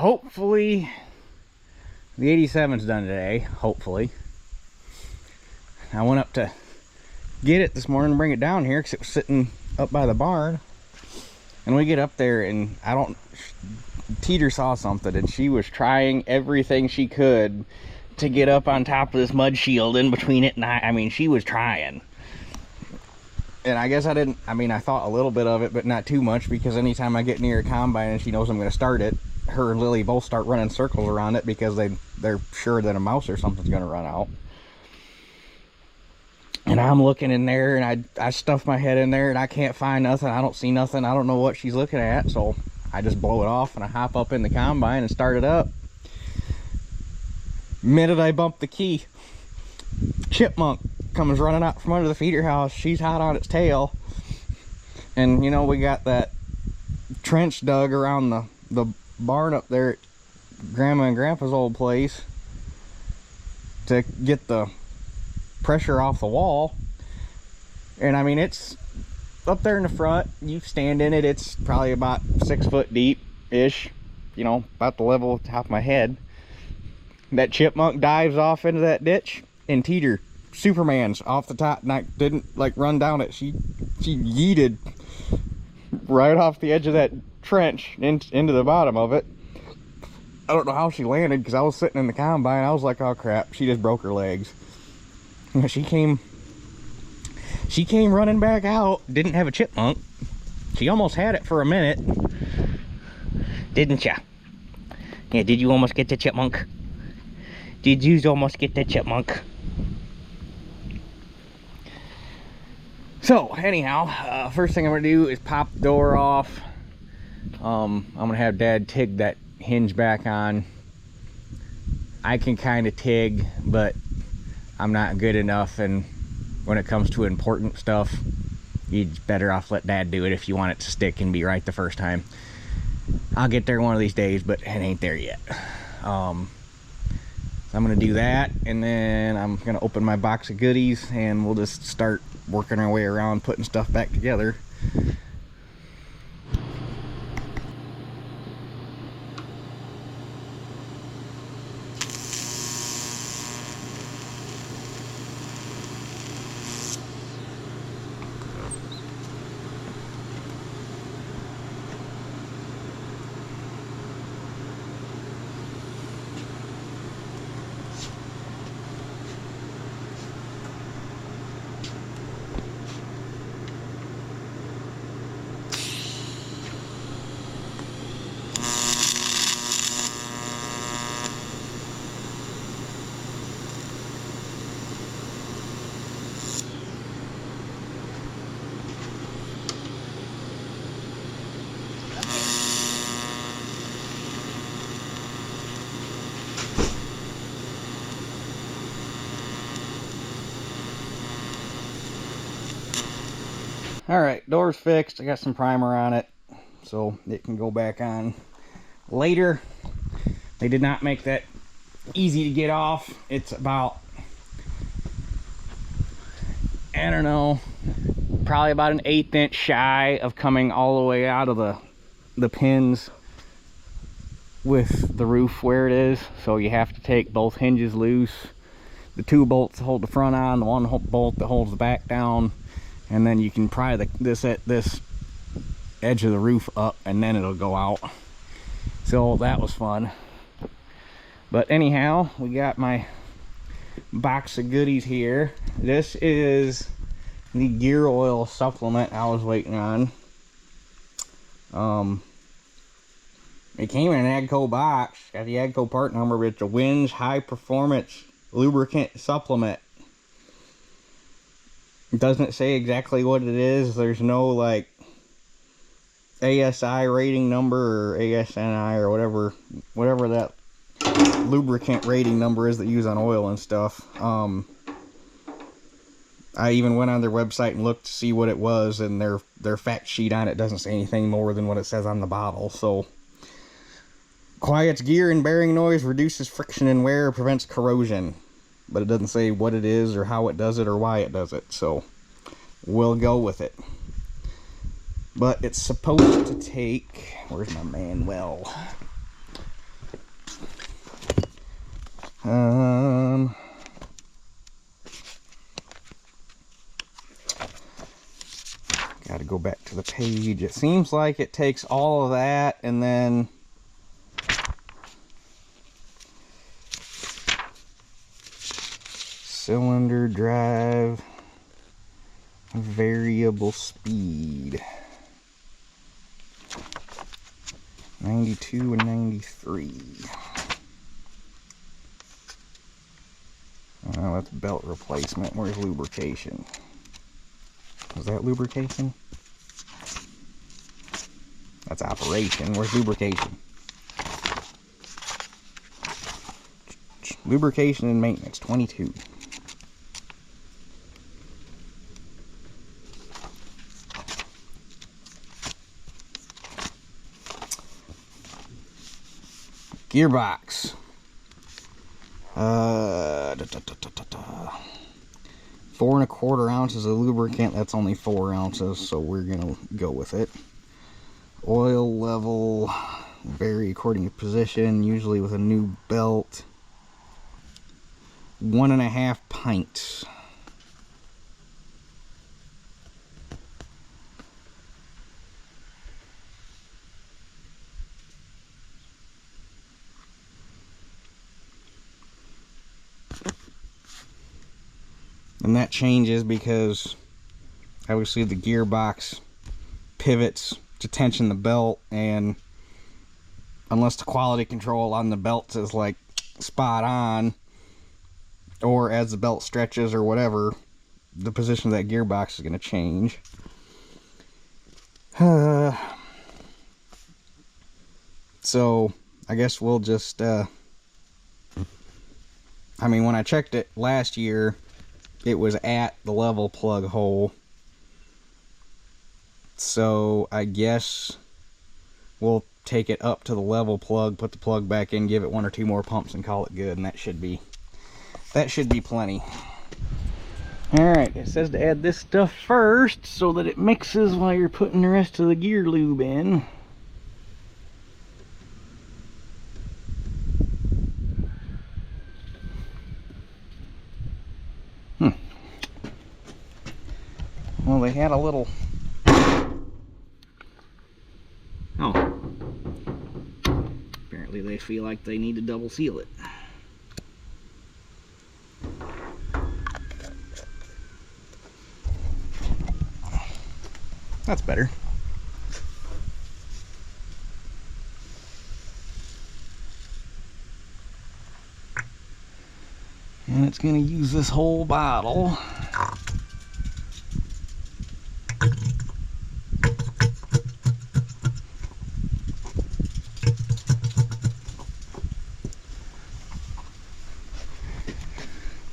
hopefully the 87's done today, hopefully. I went up to get it this morning and bring it down here because it was sitting up by the barn. And we get up there and Teeter saw something and she was trying everything she could to get up on top of this mud shield in between it and I mean, she was trying. And I guess I thought a little bit of it, but not too much, because anytime I get near a combine and she knows I'm going to start it, her and Lily both start running circles around it because they're sure that a mouse or something's going to run out. And I'm looking in there and I stuff my head in there and I can't find nothing. I don't see nothing. I don't know what she's looking at. So I just blow it off and I hop up in the combine and start it up. Minute I bump the key, Chipmunk comes running out from under the feeder house. She's hot on its tail. And you know, we got that trench dug around the barn up there at Grandma and Grandpa's old place to get the pressure off the wall. And I mean, it's up there in the front. You stand in it, it's probably about 6 foot deep ish, you know, about the level of the top of my head. That Chipmunk dives off into that ditch and Teeter Superman's off the top, and I didn't like run down it. She yeeted right off the edge of that trench into the bottom of it. I don't know how she landed because I was sitting in the combine. I was like, oh crap, she just broke her legs. She came running back out. Didn't have a chipmunk. She almost had it for a minute. Didn't ya? Yeah, did you almost get the chipmunk? Did you almost get the chipmunk? So, anyhow, first thing I'm going to do is pop the door off. I'm going to have Dad TIG that hinge back on. I can kind of TIG, but I'm not good enough, and when it comes to important stuff, you're better off let Dad do it if you want it to stick and be right the first time. I'll get there one of these days, but it ain't there yet. So I'm gonna do that, and then I'm gonna open my box of goodies and we'll just start working our way around putting stuff back together. Alright, door's fixed. I got some primer on it so it can go back on later. They did not make that easy to get off. It's about, I don't know, probably about an 1/8 inch shy of coming all the way out of the pins with the roof where it is. So you have to take both hinges loose, the 2 bolts that hold the front on, the 1 bolt that holds the back down, and then you can pry this edge of the roof up and then it'll go out. So that was fun. But anyhow, we got my box of goodies here. This is the gear oil supplement I was waiting on. It came in an AGCO box, got the AGCO part number, but it's a Wins High Performance Lubricant Supplement. It doesn't say exactly what it is. There's no like ASI rating number or ASNI or whatever that lubricant rating number is that you use on oil and stuff. I even went on their website and looked to see what it was, and their fact sheet on it doesn't say anything more than what it says on the bottle. So, quiets gear and bearing noise, reduces friction and wear, prevents corrosion. But it doesn't say what it is or how it does it or why it does it. So, we'll go with it. But it's supposed to take, where's my manual? Got to go back to the page. It seems like it takes all of that and then cylinder drive, variable speed, 92 and 93. Oh, that's belt replacement. Where's lubrication? Is that lubrication? That's operation. Where's lubrication? Lubrication and maintenance, 22. Gearbox. 4 1/4 ounces of lubricant. That's only 4 ounces, so we're gonna go with it. Oil level vary according to position, usually with a new belt. 1.5 pints. And that changes because obviously the gearbox pivots to tension the belt, and unless the quality control on the belts is like spot on, or as the belt stretches or whatever, the position of that gearbox is going to change. So I guess we'll just I mean, when I checked it last year, it was at the level plug hole, so I guess we'll take it up to the level plug, put the plug back in, give it 1 or 2 more pumps and call it good, and that should be plenty. Alright, it says to add this stuff first so that it mixes while you're putting the rest of the gear lube in. Well, they had a little... Oh. Apparently they feel like they need to double seal it. That's better. And it's going to use this whole bottle.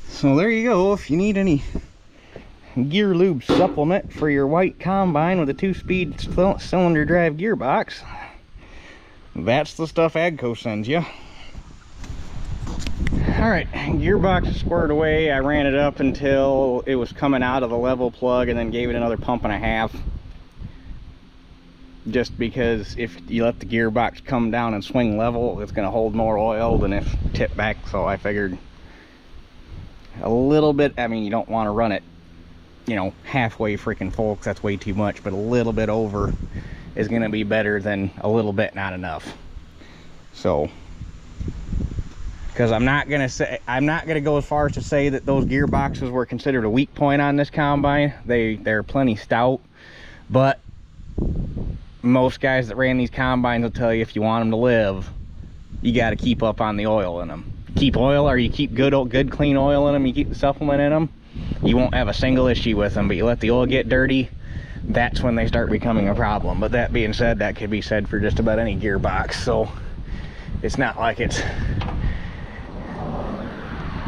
So there you go. If you need any gear lube supplement for your white combine with a 2-speed cylinder drive gearbox, that's the stuff AGCO sends you. Alright, gearbox is squared away. I ran it up until it was coming out of the level plug and then gave it another 1.5 pumps. Just because if you let the gearbox come down and swing level, it's going to hold more oil than if tipped back. So I figured a little bit, I mean, you don't want to run it, you know, halfway freaking full, because that's way too much, but a little bit over is going to be better than a little bit not enough. So, because I'm not going to go as far as to say that those gearboxes were considered a weak point on this combine. They're plenty stout, but most guys that ran these combines will tell you if you want them to live, you got to keep up on the oil in them. Keep oil, or you keep good clean oil in them, you keep the supplement in them, you won't have a single issue with them. But you let the oil get dirty, that's when they start becoming a problem. But that being said, that could be said for just about any gearbox, so it's not like it's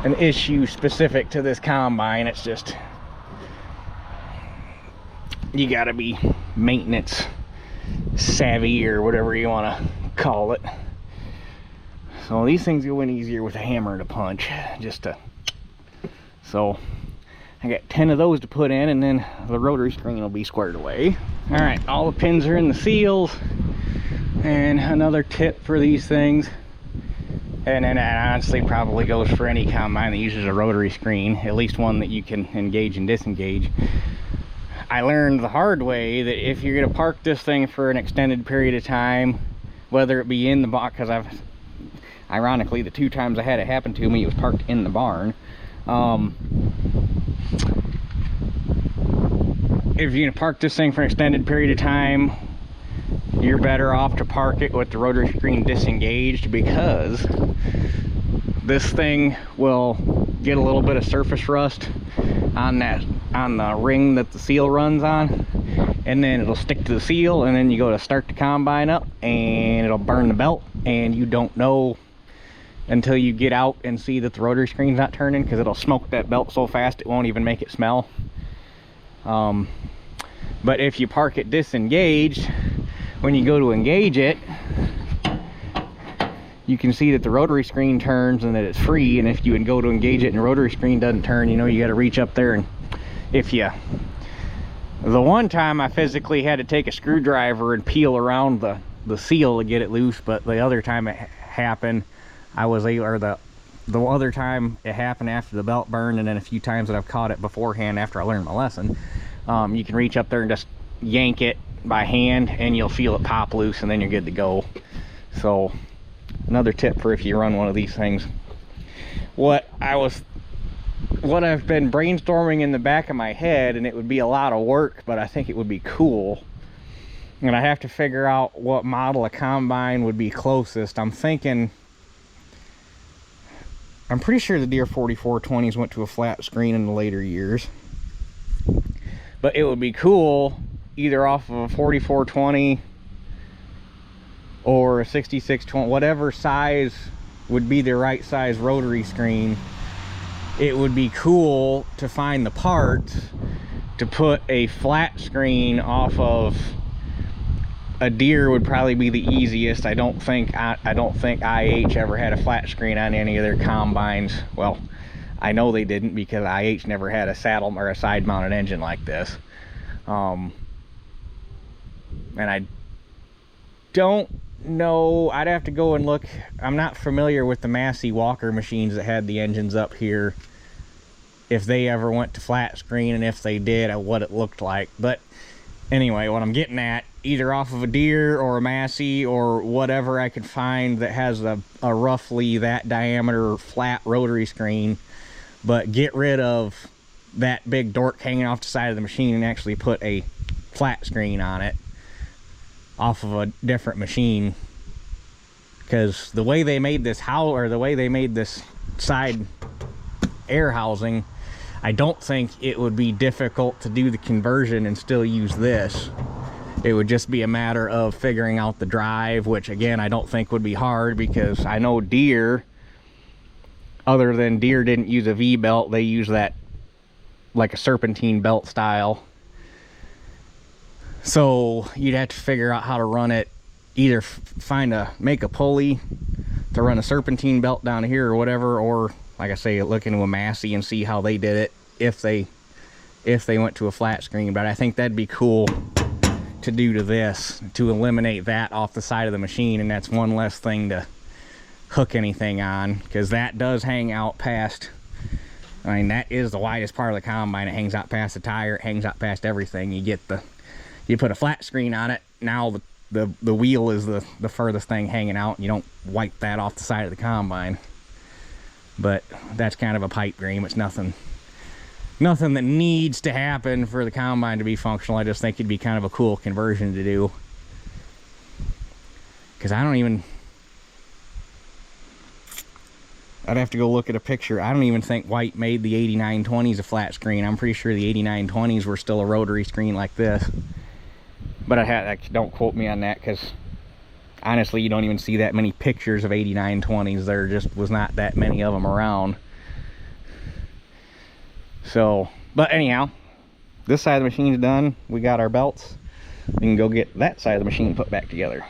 an issue specific to this combine. It's just you gotta be maintenance savvy, or whatever you want to call it. So these things go in easier with a hammer and a punch, so I got 10 of those to put in, and then the rotary screen will be squared away. All right, all the pins are in the seals. And another tip for these things, And then it honestly probably goes for any combine that uses a rotary screen, at least one that you can engage and disengage. I learned the hard way that if you're going to park this thing for an extended period of time, whether it be in the box, because ironically, the 2 times I had it happen to me, it was parked in the barn. If you're going to park this thing for an extended period of time, you're better off to park it with the rotary screen disengaged, because this thing will get a little bit of surface rust on the ring that the seal runs on, and then it'll stick to the seal, and then you go to start the combine up and it'll burn the belt, and you don't know until you get out and see that the rotary screen's not turning, because it'll smoke that belt so fast it won't even make it smell. But if you park it disengaged, when you go to engage it, you can see that the rotary screen turns and that it's free. And if you would go to engage it and the rotary screen doesn't turn, you know, you got to reach up there. And the one time I physically had to take a screwdriver and peel around the seal to get it loose, but the other time it happened, I was able, or the other time it happened after the belt burned, and then a few times that I've caught it beforehand after I learned my lesson. You can reach up there and just yank it by hand and you'll feel it pop loose, and then you're good to go. So another tip for if you run one of these things. What I've been brainstorming in the back of my head, and it would be a lot of work, but I think it would be cool, and I have to figure out what model of combine would be closest. I'm pretty sure the Deere 4420s went to a flat screen in the later years, but it would be cool either off of a 4420 or a 6620, whatever size would be the right size rotary screen. It would be cool to find the parts to put a flat screen off of. A Deere would probably be the easiest. I don't think IH ever had a flat screen on any of their combines. Well, I know they didn't, because IH never had a saddle or a side mounted engine like this. And I don't know, I'd have to go and look. I'm not familiar with the Massey Walker machines that had the engines up here, if they ever went to flat screen, and if they did, what it looked like. But anyway, what I'm getting at, either off of a Deere or a Massey or whatever I could find that has a roughly that diameter flat rotary screen, but get rid of that big dork hanging off the side of the machine and actually put a flat screen on it off of a different machine. Because the way they made this side air housing, I don't think it would be difficult to do the conversion and still use this. It would just be a matter of figuring out the drive, which again I don't think would be hard, because I know Deere, other than Deere didn't use a V-belt, they use that like a serpentine belt style. So you'd have to figure out how to run it, either make a pulley to run a serpentine belt down here or whatever, or like I say, look into a Massey and see how they did it if they went to a flat screen. But I think that'd be cool to do to this, to eliminate that off the side of the machine, and that's one less thing to hook anything on, because that does hang out past, I mean, that is the widest part of the combine. It hangs out past the tire, it hangs out past everything. You put a flat screen on it, now the wheel is the furthest thing hanging out, and you don't wipe that off the side of the combine. But that's kind of a pipe dream. It's nothing that needs to happen for the combine to be functional. I just think it'd be kind of a cool conversion to do, because I'd have to go look at a picture. I don't even think White made the 8920s a flat screen. I'm pretty sure the 8920s were still a rotary screen like this. But don't quote me on that, because honestly, you don't even see that many pictures of 8920s. There just was not that many of them around. So, but anyhow, this side of the machine's done. We got our belts. We can go get that side of the machine put back together.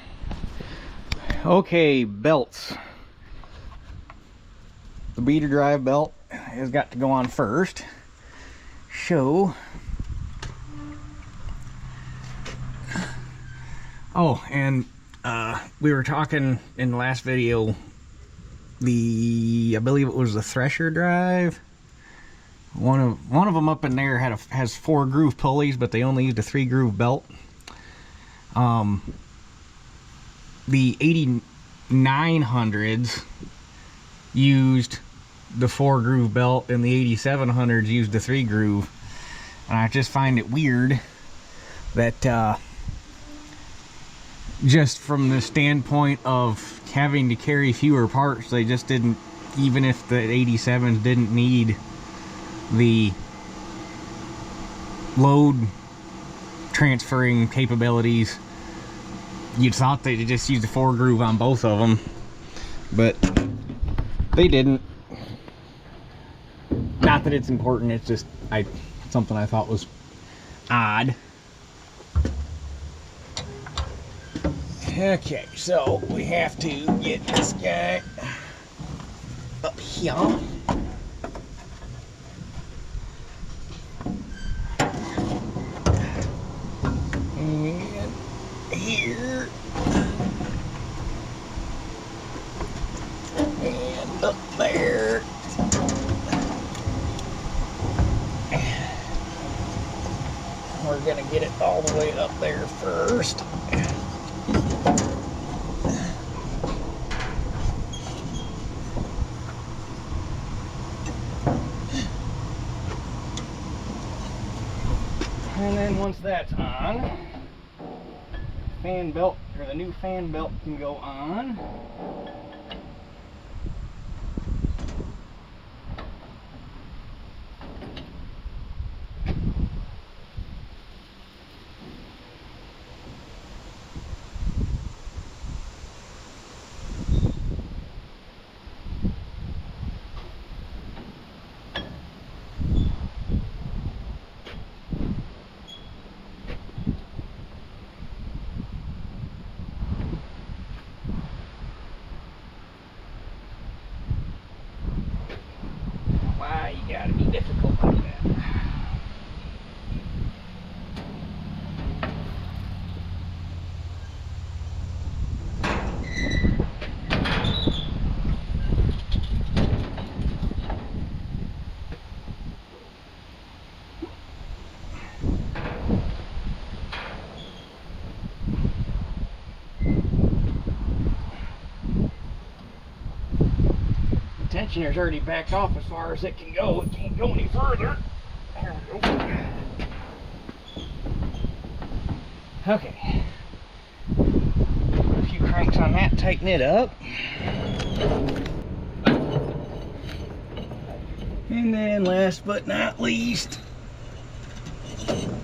Okay, belts. The beater drive belt has got to go on first. Oh, and we were talking in the last video I believe it was the thresher drive. One of them up in there has 4 groove pulleys, but they only used a 3 groove belt. The 8900s used the 4 groove belt, and the 8700s used the 3 groove. And I just find it weird that just from the standpoint of having to carry fewer parts, they just didn't, even if the 87s didn't need the load transferring capabilities, you'd thought they'd just use the 4 groove on both of them, but they didn't. Not that it's important, it's just something I thought was odd. Okay, so we have to get this guy up here. And here. And up there. We're gonna get it all the way up there first. And then once that's on, fan belt, or the new fan belt, can go on. Why you gotta be difficult like that? Tensioner's already backed off as far as it can go. It can't go any further. There we go. Okay. A few cranks on that, tighten it up. And then last but not least,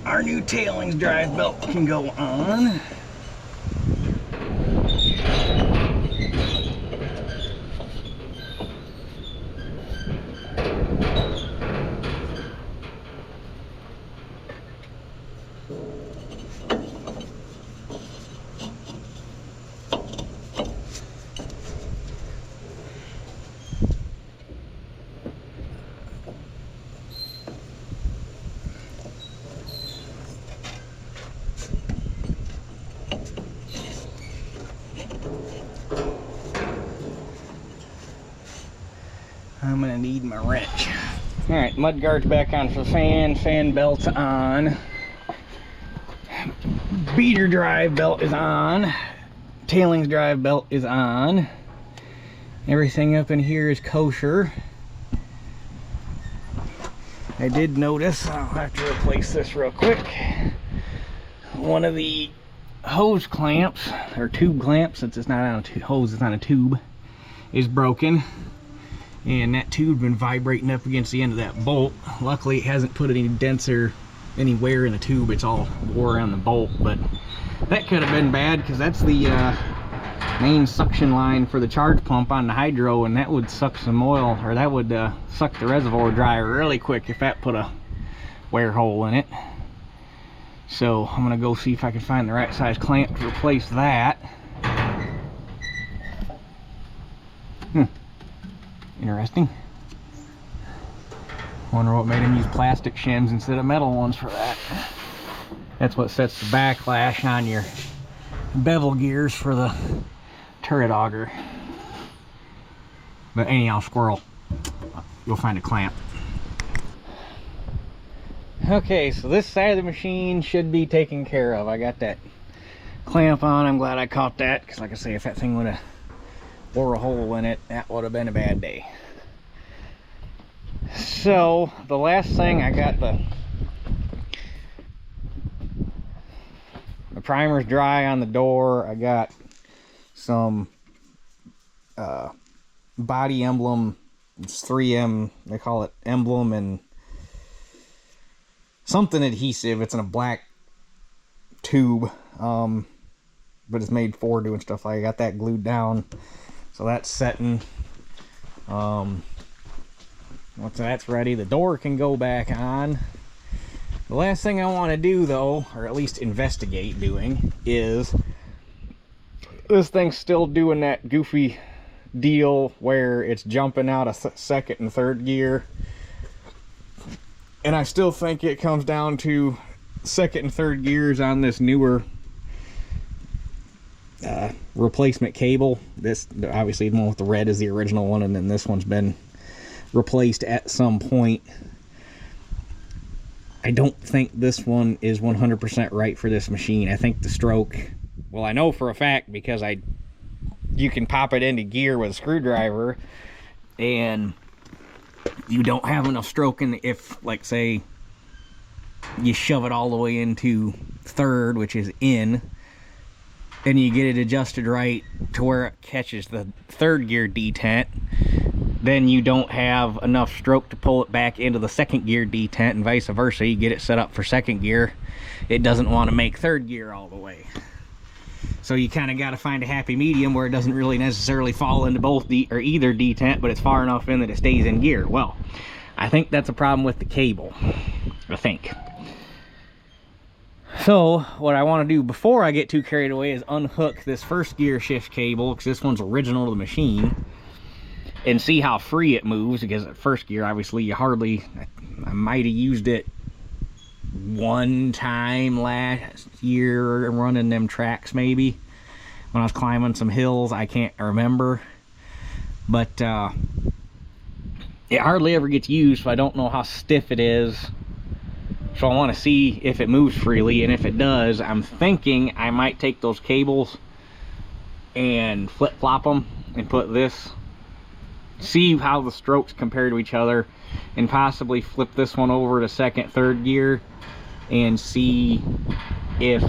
our new tailings drive belt can go on. I'm gonna need my wrench. Alright, mud guard's back on for the fan belt's on. Beater drive belt is on. Tailings drive belt is on. Everything up in here is kosher. I did notice, I'll have to replace this real quick, one of the hose clamps, or tube clamps, since it's not on a hose, it's on a tube, is broken. And that tube's been vibrating up against the end of that bolt. Luckily it hasn't put any dents or any wear in the tube, it's all wore around the bolt, but that could have been bad because that's the main suction line for the charge pump on the hydro, and that would suck some oil, or that would suck the reservoir dry really quick if that put a wear hole in it. So I'm gonna go see if I can find the right size clamp to replace that. Interesting. Wonder what made him use plastic shims instead of metal ones for that. That's what sets the backlash on your bevel gears for the turret auger. But anyhow, squirrel, you'll find a clamp. Okay, so this side of the machine should be taken care of. I got that clamp on. I'm glad I caught that, because like I say, if that thing would have bore a hole in it, that would have been a bad day. So the last thing, I got the primer's dry on the door. I got some body emblem. It's 3M, they call it emblem, and something adhesive. It's in a black tube, but it's made for doing stuff. I got that glued down, so that's setting. Once that's ready, the door can go back on. The last thing I want to do, though, or at least investigate doing, is this thing's still doing that goofy deal where it's jumping out of second and third gear. And I still think it comes down to second and third gears on this newer replacement cable. This, obviously, the one with the red is the original one, and then this one's been replaced at some point. I don't think this one is 100% right for this machine. I think the stroke, well, I know for a fact because you can pop it into gear with a screwdriver, and you don't have enough stroke in if, like, say you shove it all the way into third, which is in, and you get it adjusted right to where it catches the third gear detent, then you don't have enough stroke to pull it back into the second gear detent, and vice versa. You get it set up for second gear, it doesn't want to make third gear all the way. So you kind of got to find a happy medium where it doesn't really necessarily fall into both or either detent, but it's far enough in that it stays in gear. Well, I think that's a problem with the cable, I think. So what I want to do before I get too carried away is unhook this first gear shift cable, because this one's original to the machine, and see how free it moves. Because at first gear, obviously, you hardly, I might have used it one time last year running them tracks, maybe when I was climbing some hills. I can't remember, but it hardly ever gets used, so I don't know how stiff it is. So I want to see if it moves freely, and if it does, I'm thinking I might take those cables and flip-flop them and put this, see how the strokes compare to each other, and possibly flip this one over to second, third gear and see if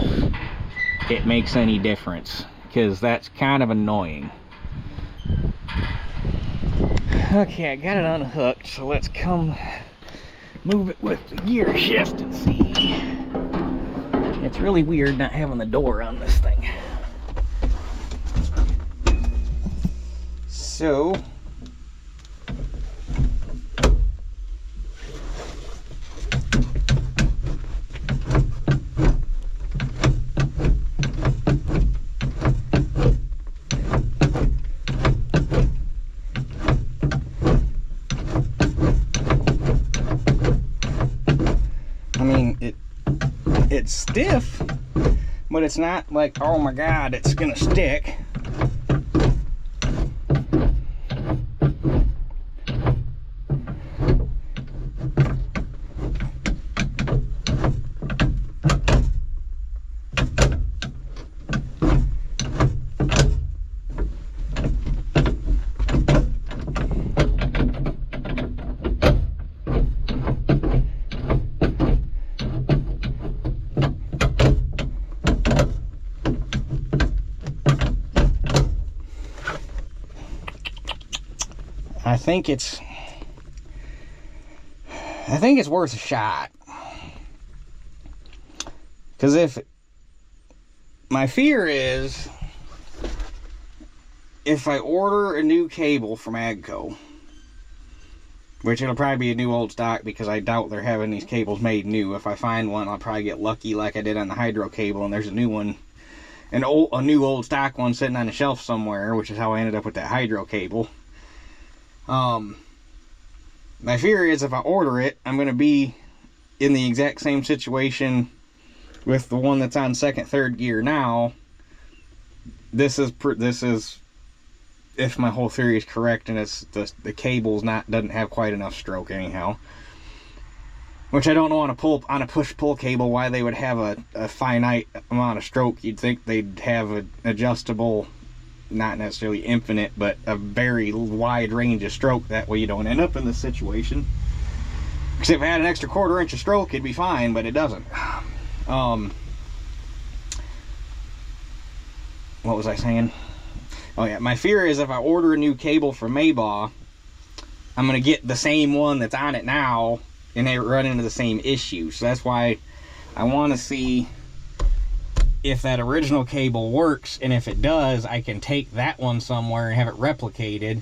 it makes any difference, because that's kind of annoying. Okay, I got it unhooked, so let's come move it with the gear shift and see. It's really weird not having the door on this thing. So it's stiff, but it's not like, oh my god, it's gonna stick. I think it's worth a shot, because if my fear is, if I order a new cable from Agco, which it'll probably be a new old stock, because I doubt they're having these cables made new. If I find one, I'll probably get lucky like I did on the hydro cable, and there's a new one, a new old stock one sitting on a shelf somewhere, which is how I ended up with that hydro cable. My fear is if I order it, I'm going to be in the exact same situation with the one that's on second, third gear now. It's if my whole theory is correct, and it's the cable's doesn't have quite enough stroke anyhow. Which I don't know on a push-pull cable why they would have a finite amount of stroke. You'd think they'd have an adjustable, not necessarily infinite, but a very wide range of stroke. That way you don't end up in this situation. Because if it had an extra 1/4 inch of stroke, it'd be fine, but it doesn't. What was I saying? Oh yeah, my fear is if I order a new cable from Maybaugh, I'm going to get the same one that's on it now, and they run into the same issue. So that's why I want to see if that original cable works, and if it does, I can take that one somewhere and have it replicated,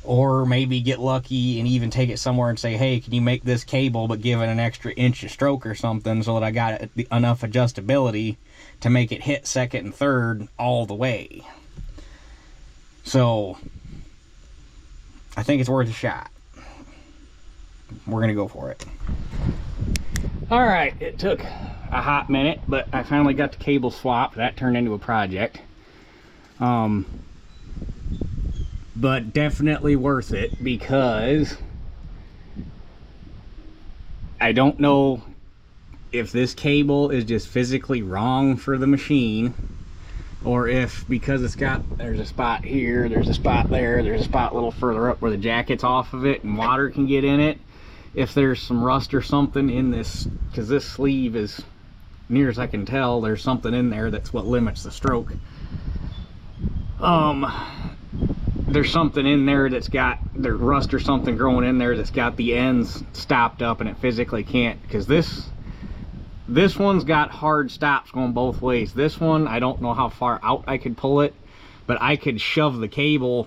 or maybe get lucky and even take it somewhere and say, hey, can you make this cable but give it an extra inch of stroke or something, so that I got enough adjustability to make it hit second and third all the way. So I think it's worth a shot. We're gonna go for it. All right, it took a hot minute, but I finally got the cable swapped. That turned into a project. But definitely worth it, because I don't know if this cable is just physically wrong for the machine, or if because there's a spot here, there's a spot there, there's a spot a little further up where the jacket's off of it and water can get in it. If there's some rust or something in this, because this sleeve is, near as I can tell, there's something in there that's what limits the stroke. There's something in there that's got the rust or something growing in there that's got the ends stopped up, and it physically can't, because this one's got hard stops going both ways. This one, I don't know how far out I could pull it, but I could shove the cable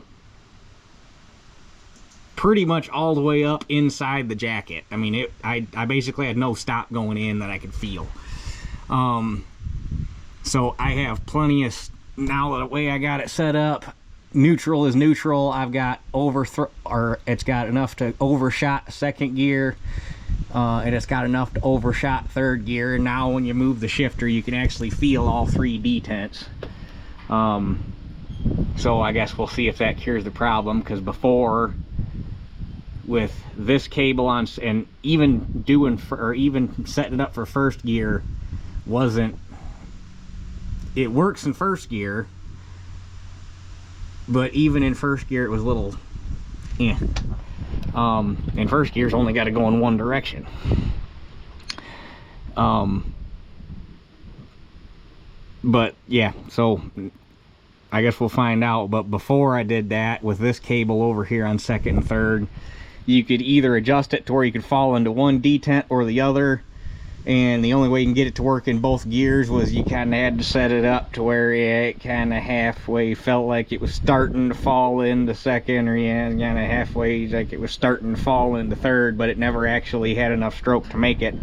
pretty much all the way up inside the jacket. I mean, I basically had no stop going in that I could feel. So I have plenty of, now the way I got it set up, neutral is neutral. I've got it's got enough to overshot second gear, and it's got enough to overshot third gear. And now when you move the shifter, you can actually feel all 3 detents. So I guess we'll see if that cures the problem, because before, with this cable on, and even even setting it up for first gear, it works in first gear, but even in first gear it was a little in first gear's only got to go in one direction. But yeah, so I guess we'll find out. But before I did that, with this cable over here on second and third, you could either adjust it to where you could fall into one detent or the other, and the only way you can get it to work in both gears was you kind of had to set it up to where it kind of halfway felt like it was starting to fall into second, or kind of halfway like it was starting to fall into third, but it never actually had enough stroke to make it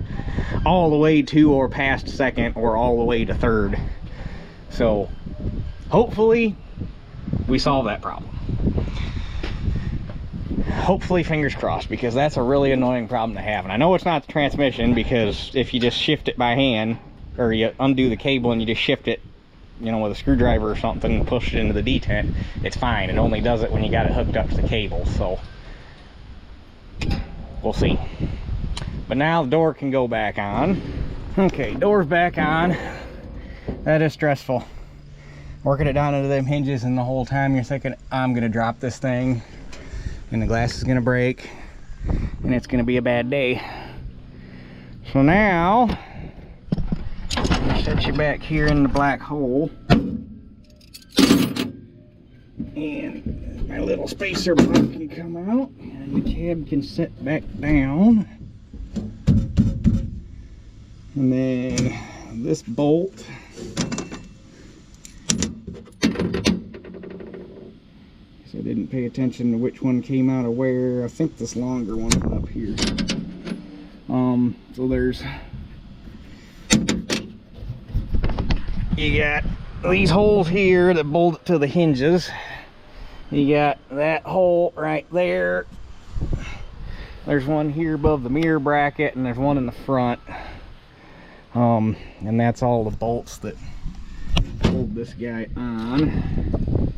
all the way to or past second or all the way to third. So hopefully we solve that problem. Hopefully, fingers crossed, because that's a really annoying problem to have. And I know it's not the transmission, because if you just shift it by hand, or you undo the cable and you just shift it, you know, with a screwdriver or something and push it into the detent, it's fine. It only does it when you got it hooked up to the cable. So we'll see. But now the door can go back on. Okay, door's back on. That is stressful, working it down into them hinges, and the whole time you're thinking, I'm gonna drop this thing and the glass is gonna break and it's gonna be a bad day. So now I'll set you back here in the black hole, and my little spacer block can come out, and the cab can sit back down, and then this bolt, I didn't pay attention to which one came out of where. I think this longer one up here. So there's, you got these holes here that bolt it to the hinges. You got that hole right there. There's one here above the mirror bracket, and there's one in the front. And that's all the bolts that hold this guy on.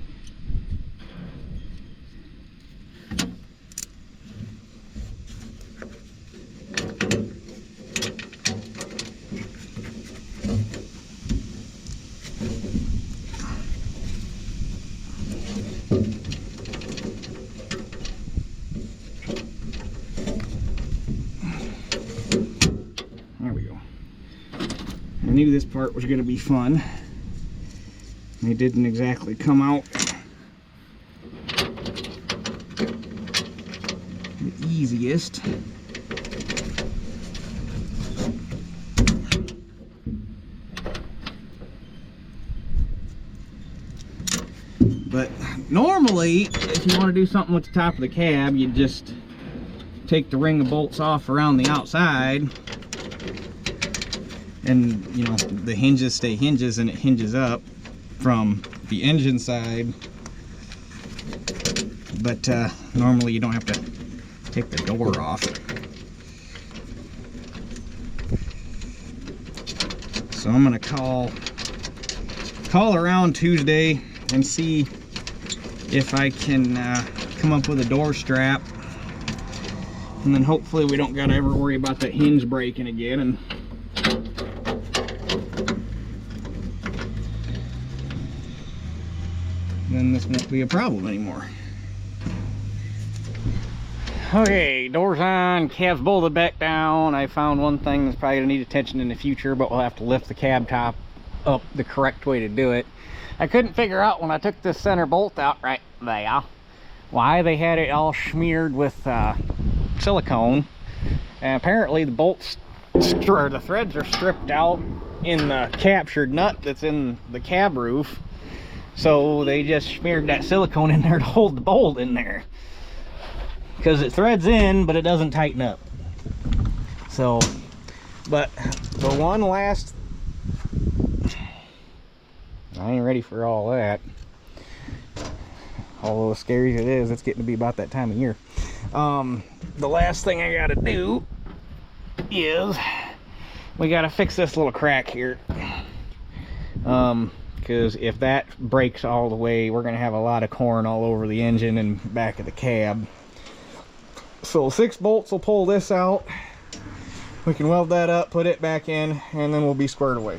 I knew this part was going to be fun. They didn't exactly come out the easiest. But normally, if you want to do something with the top of the cab, you just take the ring of bolts off around the outside, and you know, the hinges stay hinges and it hinges up from the engine side. But normally you don't have to take the door off. So I'm gonna call around Tuesday and see if I can come up with a door strap, and then hopefully we don't gotta ever worry about that hinge breaking again, and then this won't be a problem anymore. Okay, doors on, cab's bolted back down. I found one thing that's probably gonna need attention in the future, but we'll have to lift the cab top up the correct way to do it. I couldn't figure out when I took this center bolt out right there why they had it all smeared with silicone, and apparently the bolts or the threads are stripped out in the captured nut that's in the cab roof, so they just smeared that silicone in there to hold the bolt in there, because it threads in but it doesn't tighten up. So, but the one last, I ain't ready for all that. Although as scary as it is, it's getting to be about that time of year. The last thing I gotta do is we gotta fix this little crack here. Because if that breaks all the way, we're gonna have a lot of corn all over the engine and back of the cab. So 6 bolts will pull this out. We can weld that up, put it back in, and then we'll be squared away.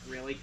Really?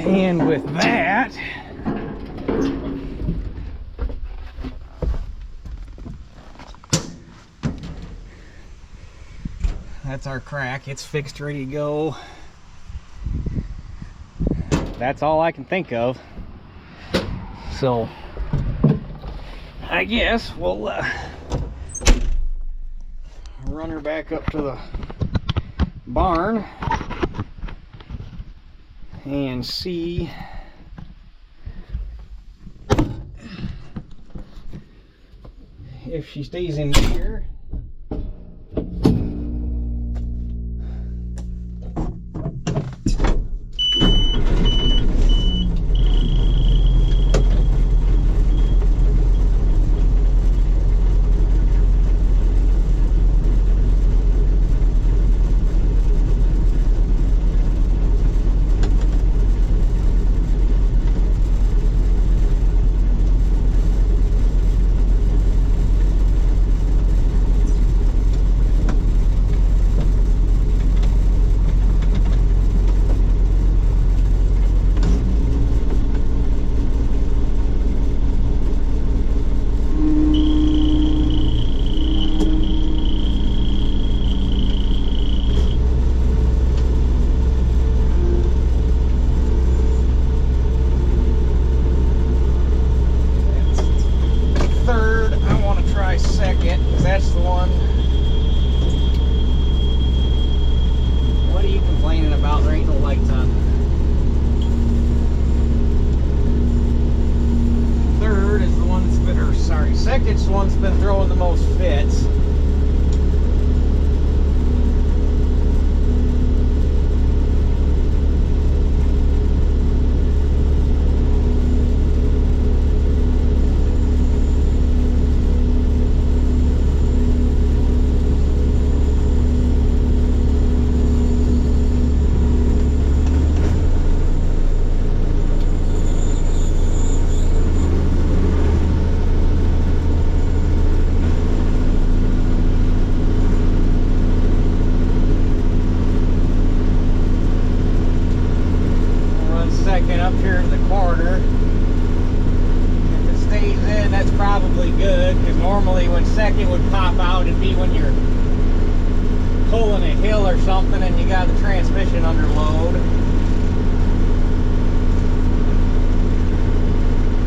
And with that, that's our crack. It's fixed, ready to go. That's all I can think of. So I guess we'll run her back up to the barn and see if she stays in here. second up here in the corner. If it stays in, that's probably good, because normally when second would pop out, it'd be when you're pulling a hill or something and you got the transmission under load.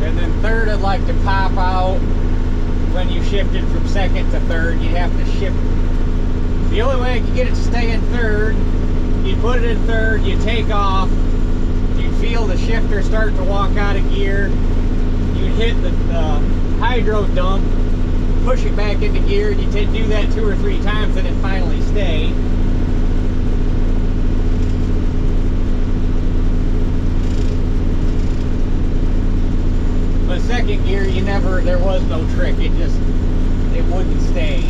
And then third would like to pop out when you shifted from second to third. You'd have to shift. The only way I could get it to stay in third, you put it in third, you take off, you'd feel the shifter start to walk out of gear, you'd hit the hydro dump, push it back into gear, and you do that 2 or 3 times and it finally stayed. But second gear, there was no trick, it wouldn't stay.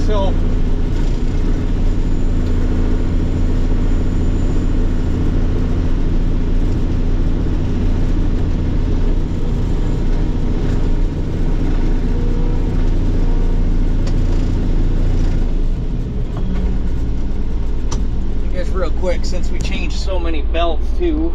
So I guess real quick, since we changed so many belts too,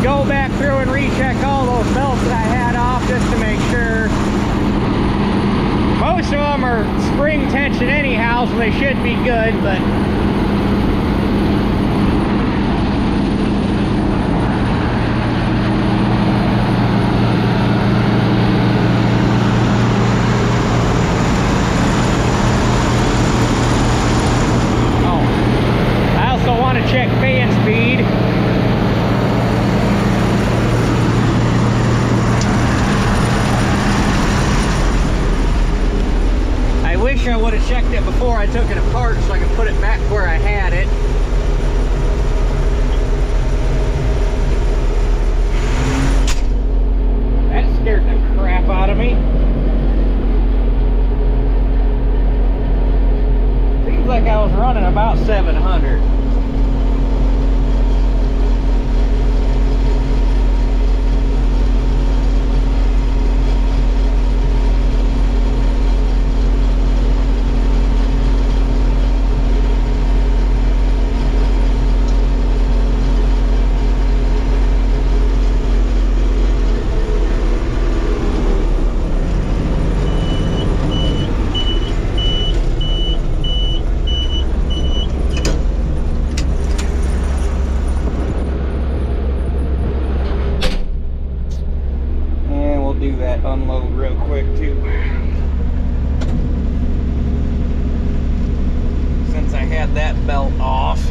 go back through and recheck all those belts that I had off just to make sure. Most of them are spring tension anyhow, so they should be good, but I also want to check fan speed. I would have checked it before I took it apart so I could put it back where I had it. That scared the crap out of me. Seems like I was running about 700. Unload real quick too, since I had that belt off.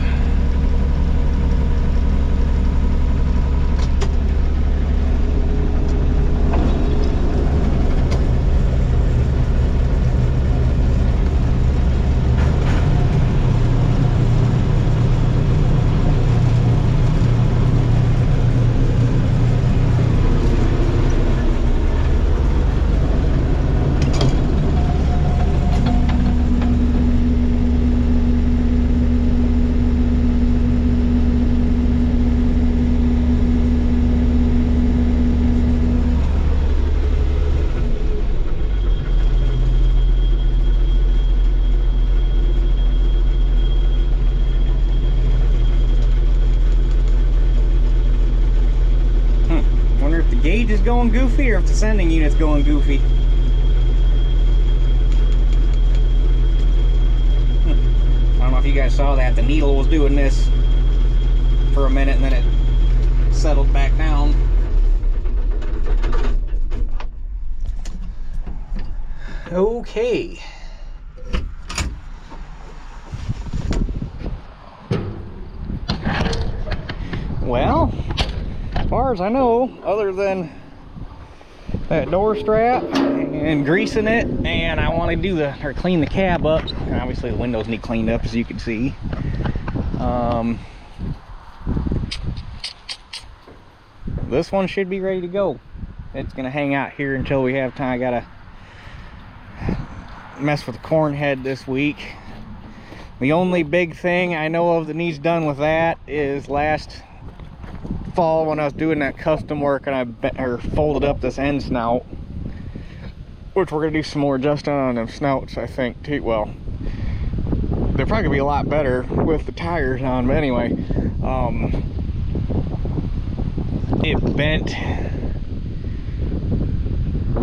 gauge is going goofy or if the sending unit's going goofy. I don't know if you guys saw that. The needle was doing this for a minute and then it settled back down. Okay. Well, as far as I know, other than that door strap and greasing it, and I want to do clean the cab up, and obviously the windows need cleaned up, as you can see. This one should be ready to go. It's gonna hang out here until we have time. I gotta mess with the corn head this week. The only big thing I know of that needs done with that is last fall when I was doing that custom work and I folded up this end snout, which we're gonna do some more adjusting on them snouts, I think too. Well, they're probably gonna be a lot better with the tires on, but anyway, it bent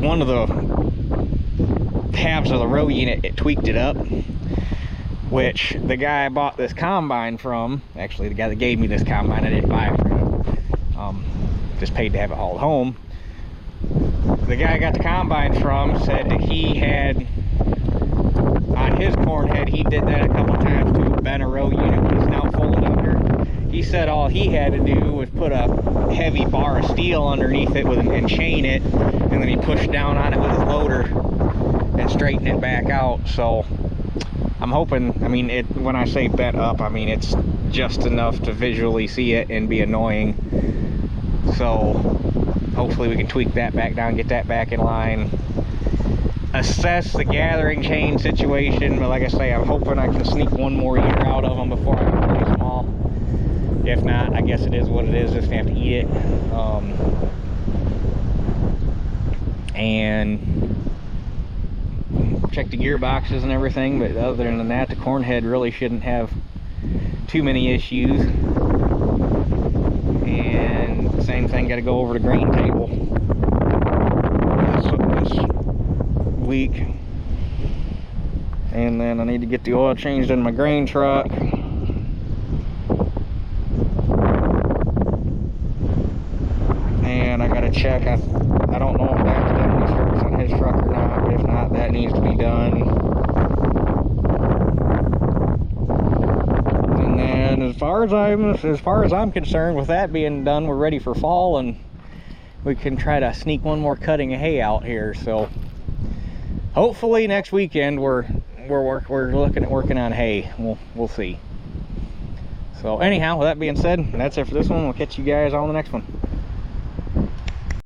one of the halves of the row unit. It tweaked it up, which the guy I bought this combine from, actually the guy that gave me this combine, I didn't buy it from him, just paid to have it hauled home. The guy I got the combine from said that he had on his corn head, he did that a couple times to bend a row unit when it's now folded under. He said all he had to do was put a heavy bar of steel underneath it and chain it, and then he pushed down on it with his loader and straighten it back out. So I'm hoping, I mean, when I say bent up, I mean it's just enough to visually see it and be annoying. So hopefully we can tweak that back down, get that back in line, assess the gathering chain situation. But like I say, I'm hoping I can sneak one more year out of them before I replace them all. If not, I guess it is what it is, just have to eat it. And check the gearboxes and everything, but other than that, the corn head really shouldn't have too many issues. And same thing, got to go over the grain table this week. And then I need to get the oil changed in my grain truck. And I got to check, I don't know if that's definitely service on his truck or not, but if not, that needs to be done. And then as far as I'm concerned, with that being done, we're ready for fall, and we can try to sneak one more cutting of hay out here. So hopefully next weekend we're looking at working on hay. We'll see. So anyhow, with that being said, that's it for this one. We'll catch you guys on the next one.